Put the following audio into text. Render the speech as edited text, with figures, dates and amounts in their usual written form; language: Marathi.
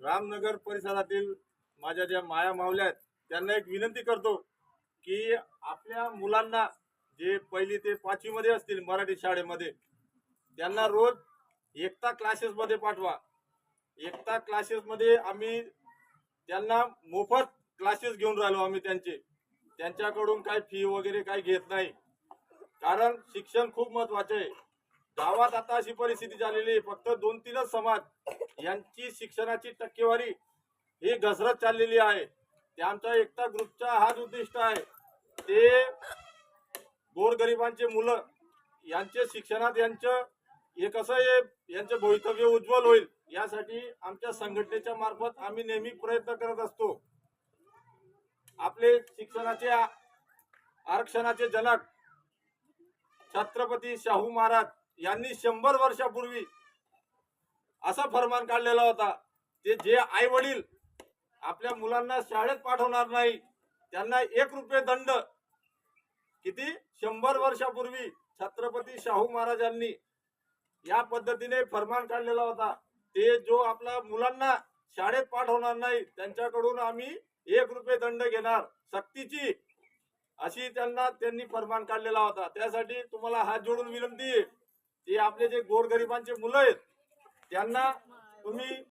रामनगर परिसरातील माझ्या ज्या माया मावल्या आहेत त्यांना एक विनंती करतो की आपल्या मुलांना जे पहिली ते पाचवी मध्ये असतील मराठी शाळेमध्ये त्यांना रोज एकता क्लासेस मध्ये पाठवा। एकता क्लासेस मध्ये आम्ही त्यांना मोफत क्लासेस घेऊन राहिलो आम्ही त्यांच्याकडून काही फी वगैरे काही घेत नाही, कारण शिक्षण खूप महत्वाचे आहे। गावात आता अशी परिस्थिती झालेली आहे, फक्त 2-3च समाज यांची शिक्षणाची टक्केवारी ही घसरत चाललेली आहे। ते आमच्या एकता ग्रुपचा हाच उद्दिष्ट आहे, ते गोरगरिबांचे मुलं यांचे शिक्षणात हे कसं आहे यांचे भवितव्य उज्ज्वल होईल यासाठी आमच्या संघटनेच्या मार्फत आम्ही नेहमी प्रयत्न करत असतो। आपले शिक्षणाचे आरक्षणाचे जनक छत्रपती शाहू महाराज यांनी 100 वर्षापूर्वी असा फरमान काढलेला होता, ते जे आई वडील आपल्या मुलांना शाळेत पाठवणार नाही त्यांना 1 रुपये दंड, किती 100 वर्षापूर्वी छत्रपती शाहू महाराजांनी या पद्धतीने फरमान काढलेला होता। ते जो आपल्या मुलांना शाळेत पाठवणार नाही त्यांच्याकडून आम्ही 1 रुपये दंड घेणार सक्तीची, अशी त्यांनी फरमान काढलेला होता। त्यासाठी तुम्हाला हात जोडून विनंती आहे की आपले जे गोरगरिबांचे मुलं आहेत त्यांना तुम्ही